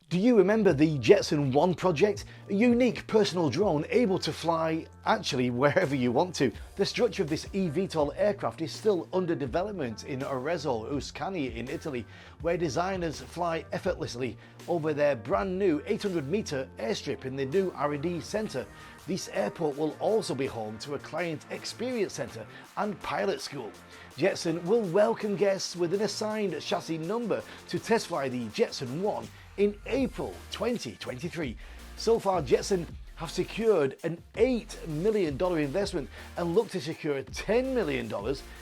Do you remember the Jetson 1 project? A unique personal drone able to fly actually wherever you want to. The structure of this eVTOL aircraft is still under development in Arezzo, Tuscany in Italy, where designers fly effortlessly over their brand new 800-meter airstrip in the new R&D centre. This airport will also be home to a client experience centre and pilot school. Jetson will welcome guests with an assigned chassis number to test fly the Jetson 1 in April 2023. So far, Jetson have secured an $8 million investment and look to secure $10 million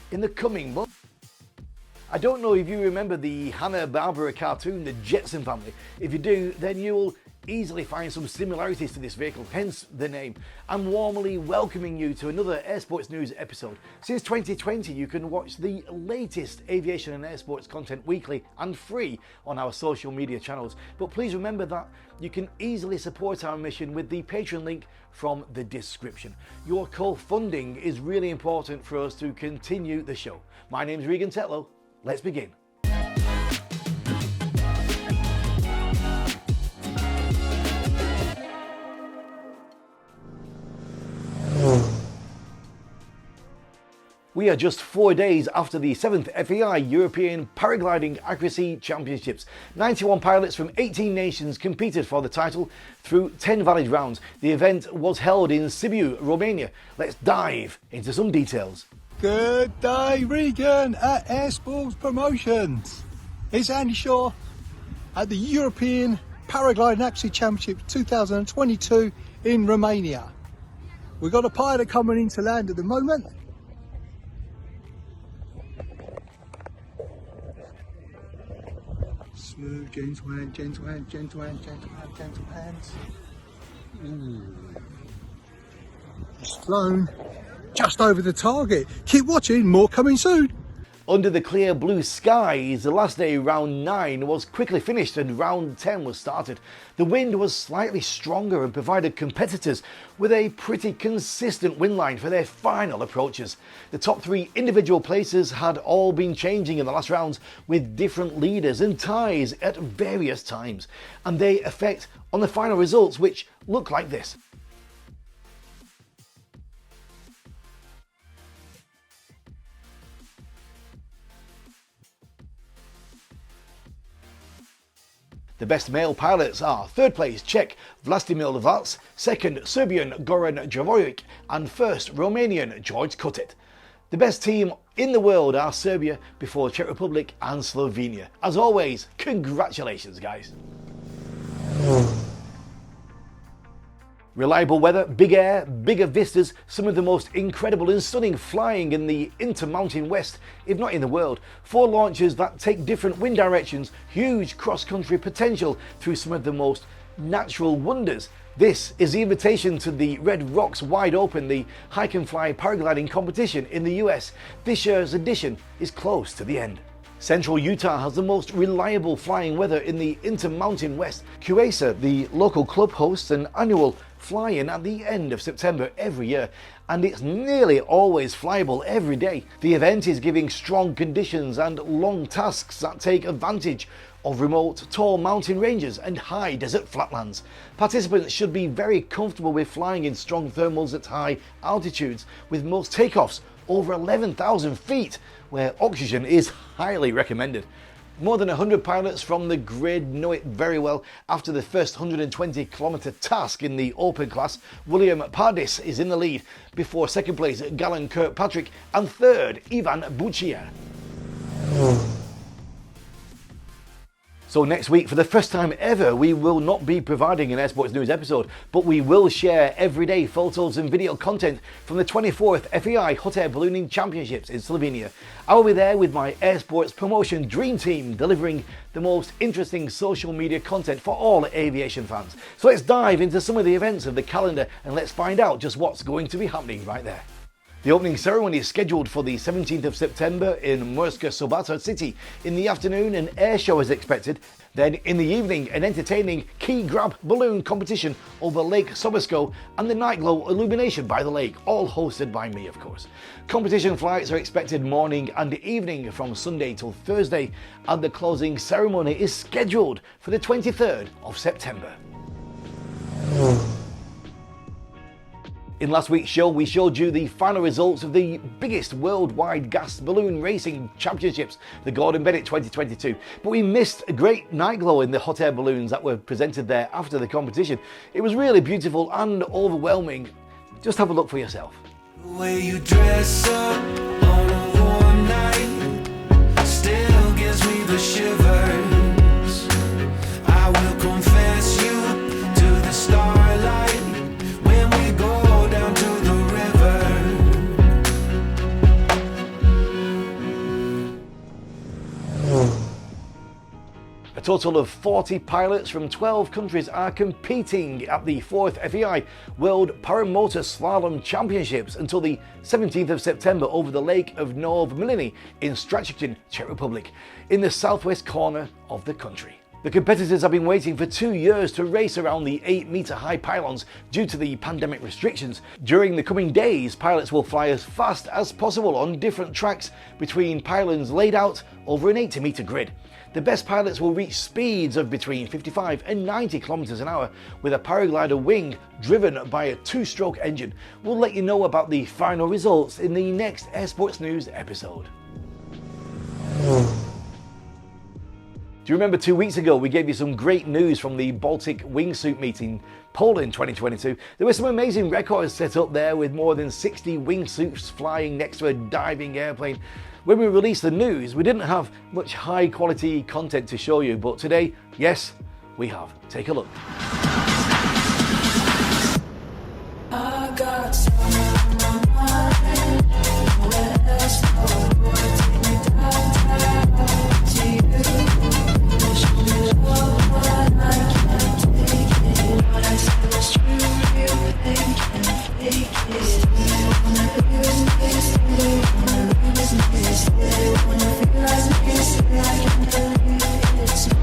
in the coming months. I don't know if you remember the Hanna-Barbera cartoon, The Jetson Family. If you do, then you will easily find some similarities to this vehicle, hence the name. I'm warmly welcoming you to another Air Sports News episode. Since 2020, you can watch the latest aviation and air sports content weekly and free on our social media channels. But please remember that you can easily support our mission with the Patreon link from the description. Your co-funding is really important for us to continue the show. My name is Regan Tetlow. Let's begin. We are just 4 days after the 7th FAI European Paragliding Accuracy Championships. 91 pilots from 18 nations competed for the title through 10 valid rounds. The event was held in Sibiu, Romania. Let's dive into some details. Good day, Regan at Air Sports Promotions. It's Andy Shaw at the European Paragliding Accuracy Championships 2022 in Romania. We've got a pilot coming into land at the moment. Smooth, gentle hand, gentle hand, gentle hand, gentle hand, gentle hands. It's flown just over the target. Keep watching, more coming soon. Under the clear blue skies, the last day, round 9, was quickly finished and round 10 was started. The wind was slightly stronger and provided competitors with a pretty consistent wind line for their final approaches. The top 3 individual places had all been changing in the last rounds with different leaders and ties at various times, and they affect on the final results, which look like this. The best male pilots are 3rd place Czech Vlastimil Vac, 2nd Serbian Goran Javovic, and 1st Romanian George Kutit. The best team in the world are Serbia before Czech Republic and Slovenia. As always, congratulations guys. Reliable weather, big air, bigger vistas, some of the most incredible and stunning flying in the Intermountain West, if not in the world. 4 launches that take different wind directions, huge cross-country potential through some of the most natural wonders. This is the invitation to the Red Rocks Wide Open, the hike and fly paragliding competition in the US. This year's edition is close to the end. Central Utah has the most reliable flying weather in the Intermountain West. QASA, the local club, hosts an annual fly-in at the end of September every year, and it's nearly always flyable every day. The event is giving strong conditions and long tasks that take advantage of remote, tall mountain ranges and high desert flatlands. Participants should be very comfortable with flying in strong thermals at high altitudes, with most takeoffs over 11,000 feet, where oxygen is highly recommended. More than 100 pilots from the grid know it very well. After the first 120-kilometer task in the open class, William Pardis is in the lead, before 2nd place Galen Kirkpatrick and 3rd Ivan Bucia. So next week, for the first time ever, we will not be providing an Air Sports News episode, but we will share everyday photos and video content from the 24th FAI Hot Air Ballooning Championships in Slovenia. I will be there with my Air Sports Promotion Dream Team, delivering the most interesting social media content for all aviation fans. So let's dive into some of the events of the calendar and let's find out just what's going to be happening right there. The opening ceremony is scheduled for the 17th of September in Murska Sobota city. In the afternoon, an air show is expected. Then in the evening, an entertaining key grab balloon competition over Lake Sobisko and the night glow illumination by the lake, all hosted by me, of course. Competition flights are expected morning and evening from Sunday till Thursday, and the closing ceremony is scheduled for the 23rd of September. In last week's show, we showed you the final results of the biggest worldwide gas balloon racing championships, the Gordon Bennett 2022. But we missed a great night glow in the hot air balloons that were presented there after the competition. It was really beautiful and overwhelming. Just have a look for yourself. The way you dress up on a warm night still gives me the shivers. I will confess you to the starlight when we go down to the river. A total of 40 pilots from 12 countries are competing at the 4th FEI World Paramotor Slalom Championships until the 17th of September over the Lake of Nov Miliny in Strachichin, Czech Republic, in the southwest corner of the country. The competitors have been waiting for 2 years to race around the 8-meter high pylons due to the pandemic restrictions. During the coming days, pilots will fly as fast as possible on different tracks between pylons laid out over an 80-meter grid. The best pilots will reach speeds of between 55 and 90 kilometers an hour with a paraglider wing driven by a 2-stroke engine. We'll let you know about the final results in the next Air Sports News episode. Do you remember 2 weeks ago we gave you some great news from the Baltic Wingsuit Meet in Poland 2022? There were some amazing records set up there with more than 60 wingsuits flying next to a diving airplane. When we released the news, we didn't have much high quality content to show you, but today, yes, we have. Take a look. I got someone on my mind. Nowhere else to go. Boy, take me downtown to you. Show me love, but I can't take it. What I said was true, you can't fake it. They wanna lose me, they wanna lose me. They wanna realize me, say I can't believe it's me.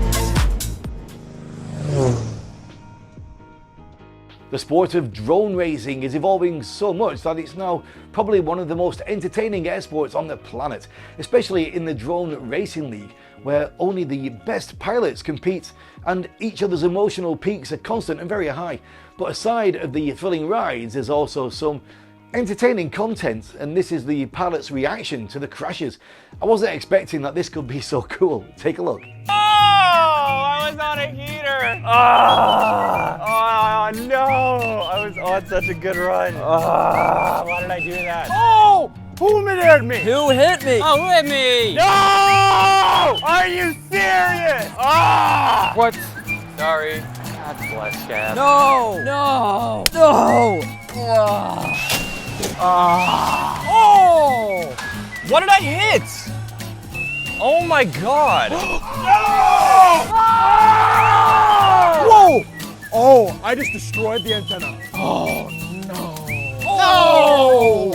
The sport of drone racing is evolving so much that it's now probably one of the most entertaining air sports on the planet, especially in the Drone Racing League, where only the best pilots compete and each other's emotional peaks are constant and very high. But aside of the thrilling rides, there's also some entertaining content, and this is the pilot's reaction to the crashes. I wasn't expecting that this could be so cool. Take a look. Oh, I was on a heater. Oh no, I was on such a good run. Why did I do that? Oh, who hit me? Who hit me? Oh, who hit me? No! Are you serious? What? Sorry. God bless, Gab. No! No! No! Oh! What did I hit? Oh my God! Whoa! Oh, I just destroyed the antenna. Oh no! Oh!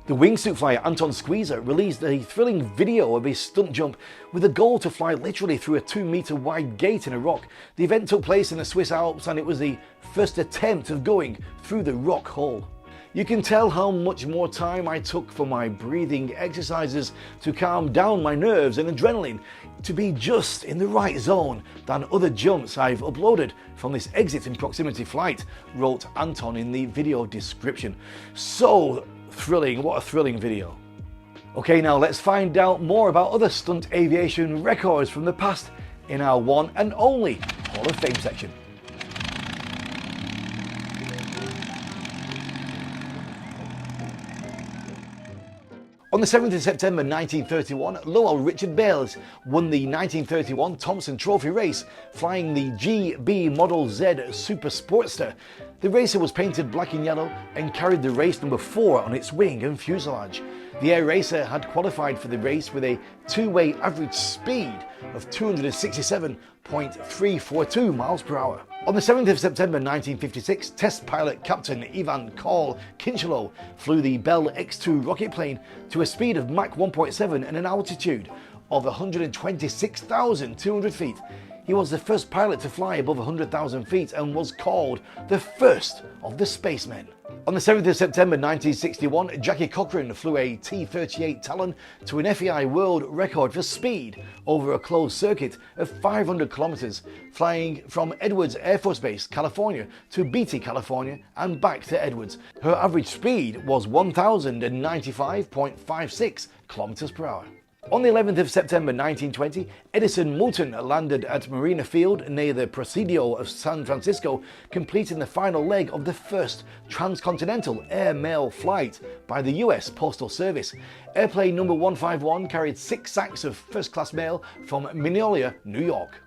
The wingsuit flyer Anton Squeezer released a thrilling video of his stunt jump with a goal to fly literally through a 2-meter wide gate in a rock. The event took place in the Swiss Alps and it was the first attempt of going through the rock hole. You can tell how much more time I took for my breathing exercises to calm down my nerves and adrenaline to be just in the right zone than other jumps I've uploaded from this exit in proximity flight, wrote Anton in the video description. So thrilling, what a thrilling video. Okay, now let's find out more about other stunt aviation records from the past in our one and only Hall of Fame section. On the 7th of September 1931, Lowell Richard Bales won the 1931 Thompson Trophy race, flying the GB Model Z Super Sportster. The racer was painted black and yellow and carried the race number 4 on its wing and fuselage. The air racer had qualified for the race with a two-way average speed of 267.342 miles per hour. On the 7th of September 1956, test pilot Captain Ivan Karl Kinchelow flew the Bell X-2 rocket plane to a speed of Mach 1.7 and an altitude of 126,200 feet. He was the first pilot to fly above 100,000 feet and was called the first of the spacemen. On the 7th of September 1961, Jackie Cochran flew a T-38 Talon to an FEI world record for speed over a closed circuit of 500 kilometers, flying from Edwards Air Force Base, California to Beatty, California and back to Edwards. Her average speed was 1,095.56 kilometers per hour. On the 11th of September 1920, Edison Moulton landed at Marina Field near the Presidio of San Francisco, completing the final leg of the first transcontinental air mail flight by the US Postal Service. Airplane number 151 carried 6 sacks of first-class mail from Magnolia, New York.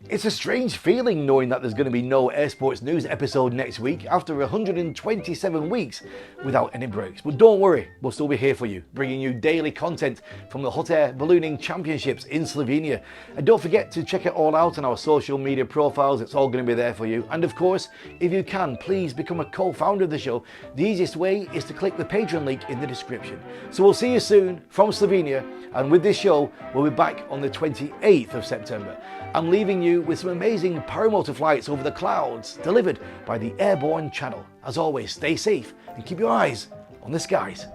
It's a strange feeling knowing that there's going to be no Air Sports News episode next week after 127 weeks without any breaks. But don't worry, we'll still be here for you, bringing you daily content from the Hot Air Ballooning Championships in Slovenia. And don't forget to check it all out on our social media profiles, it's all going to be there for you. And of course, if you can, please become a co-founder of the show. The easiest way is to click the Patreon link in the description. So we'll see you soon from Slovenia, and with this show, we'll be back on the 28th of September. I'm leaving you with some amazing paramotor flights over the clouds delivered by the Airborne Channel. As always, stay safe and keep your eyes on the skies.